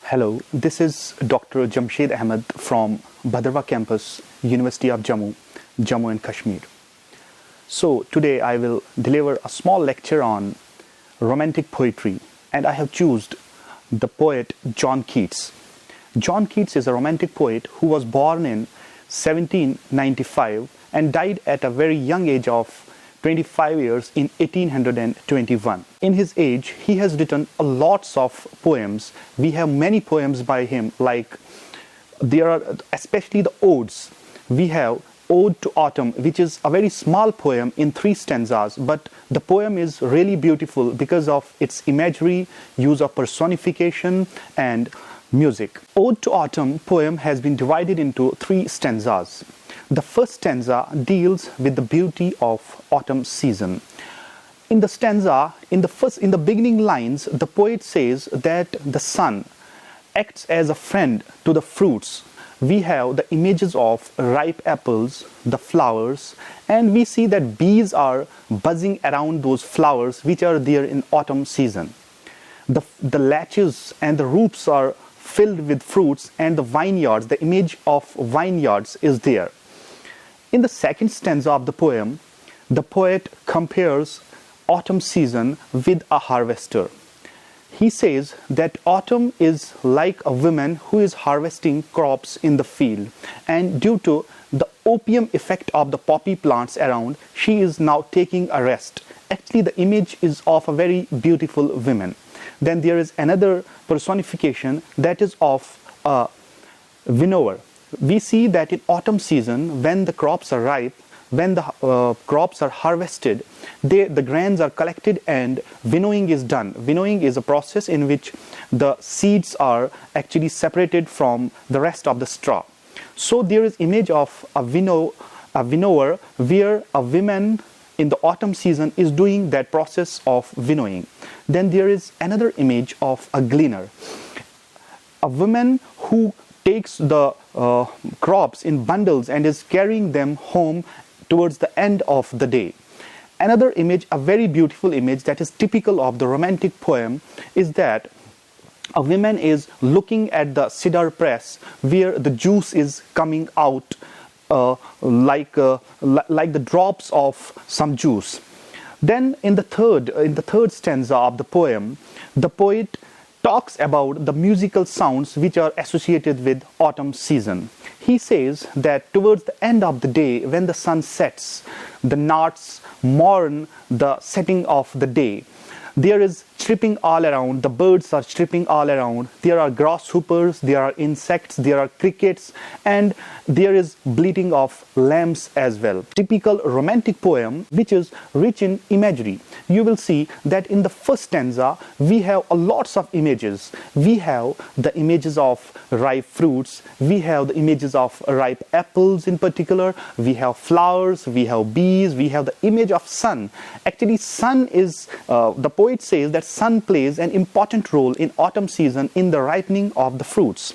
Hello, this is Dr. Jamsheed Ahamad from Bhadarwah campus, University of Jammu, Jammu and Kashmir. So today I will deliver a small lecture on romantic poetry, and I have chosen the poet John Keats. John Keats is a romantic poet who was born in 1795 and died at a very young age of 25 years in 1821. In his age, he has written lots of poems. We have many poems by him, like there are especially the odes. We have Ode to Autumn, which is a very small poem in 3 stanzas, but the poem is really beautiful because of its imagery, use of personification, and music. Ode to Autumn poem has been divided into 3 stanzas. The first stanza deals with the beauty of autumn season. In the stanza, in the beginning lines, the poet says that the sun acts as a friend to the fruits. We have the images of ripe apples, the flowers, and we see that bees are buzzing around those flowers which are there in autumn season. The latches and the roofs are filled with fruits, and the vineyards, the image of vineyards is there. In the second stanza of the poem, the poet compares autumn season with a harvester. He says that autumn is like a woman who is harvesting crops in the field, and due to the opium effect of the poppy plants around, she is now taking a rest. Actually, the image is of a very beautiful woman. Then there is another personification that is of a winnower. We see that in autumn season, when the crops are ripe, when the crops are harvested, the grains are collected and winnowing is done. Winnowing is a process in which the seeds are actually separated from the rest of the straw. So there is image of a winnower where a woman in the autumn season is doing that process of winnowing. Then there is another image of a gleaner, a woman who takes the crops in bundles and is carrying them home towards the end of the day. Another image, a very beautiful image that is typical of the romantic poem, is that a woman is looking at the cedar press where the juice is coming out like the drops of some juice. Then in the third stanza of the poem, the poet talks about the musical sounds which are associated with autumn season. He says that towards the end of the day, when the sun sets, the gnats mourn the setting of the day. There is chirping all around, the birds are chirping all around, there are grasshoppers, there are insects, there are crickets, and there is bleating of lambs as well. Typical romantic poem which is rich in imagery. You will see that in the first stanza we have lots of images. We have the images of ripe fruits, we have the images of ripe apples in particular, we have flowers, we have bees, we have the image of sun. Actually, sun is, the poet says that sun plays an important role in autumn season in the ripening of the fruits.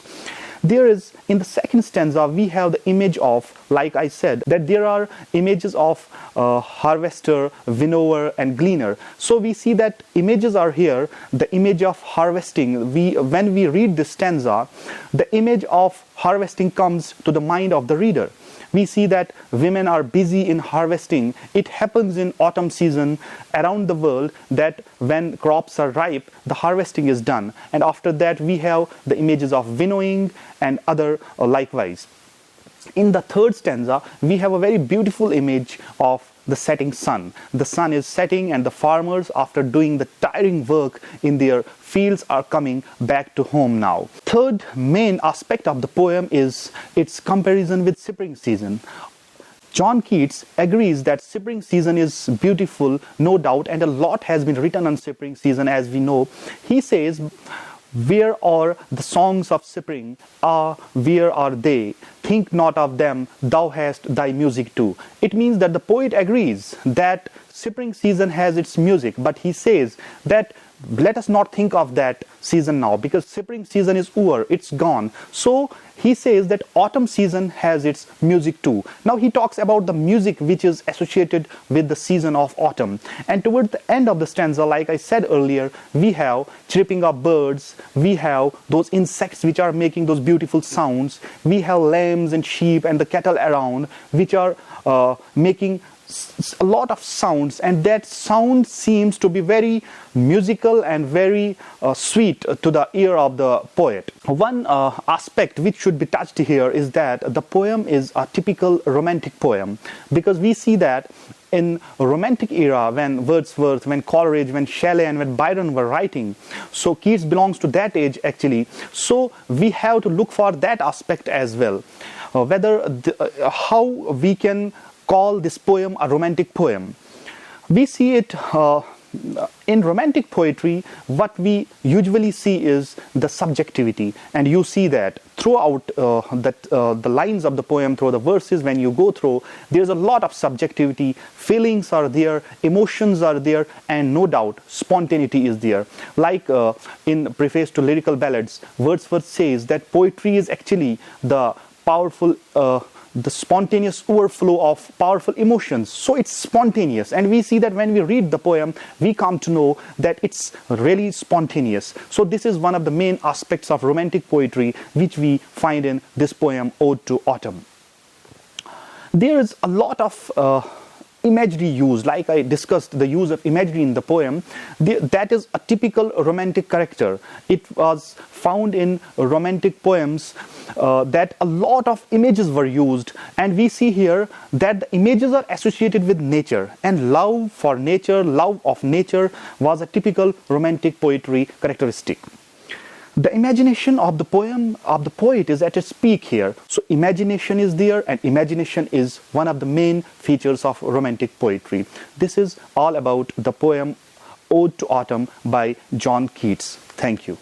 There is, in the second stanza, we have the image of, like I said, that there are images of harvester, winnower, and gleaner. So we see that images are here, the image of harvesting. When we read this stanza, the image of harvesting comes to the mind of the reader. We see that women are busy in harvesting. It happens in autumn season around the world that when crops are ripe, the harvesting is done. And after that, we have the images of winnowing and other likewise. In the third stanza, we have a very beautiful image of the setting sun. The sun is setting and the farmers, after doing the tiring work in their fields, are coming back to home now. Third main aspect of the poem is its comparison with spring season. John Keats agrees that spring season is beautiful, no doubt, and a lot has been written on spring season, as we know. He says, "Where are the songs of spring? Ah, where are they? Think not of them, thou hast thy music too." It means that the poet agrees that spring season has its music, but he says that let us not think of that season now, because spring season is over, it's gone. So he says that autumn season has its music too. Now he talks about the music which is associated with the season of autumn. And toward the end of the stanza, like I said earlier, we have chirping of birds, we have those insects which are making those beautiful sounds, we have lambs and sheep and the cattle around which are making a lot of sounds, and that sound seems to be very musical and very sweet to the ear of the poet. One aspect which should be touched here is that the poem is a typical romantic poem, because we see that in romantic era, when Wordsworth, when Coleridge, when Shelley and when Byron were writing, so Keats belongs to that age actually, so we have to look for that aspect as well, how we can call this poem a romantic poem. We see it in romantic poetry. What we usually see is the subjectivity, and you see that throughout the lines of the poem, through the verses. When you go through, there's a lot of subjectivity, feelings are there, emotions are there, and no doubt spontaneity is there. Like in Preface to Lyrical Ballads, Wordsworth says that poetry is actually the powerful the spontaneous overflow of powerful emotions. So it's spontaneous, and we see that when we read the poem, we come to know that it's really spontaneous. So this is one of the main aspects of romantic poetry which we find in this poem, Ode to Autumn. There is a lot of imagery used, like I discussed the use of imagery in the poem. That is a typical romantic character. It was found in romantic poems that a lot of images were used, and we see here that the images are associated with nature, and love for nature, love of nature was a typical romantic poetry characteristic. The imagination of the poem, of the poet, is at its peak here. So imagination is there, and imagination is one of the main features of romantic poetry. This is all about the poem Ode to Autumn by John Keats. Thank you.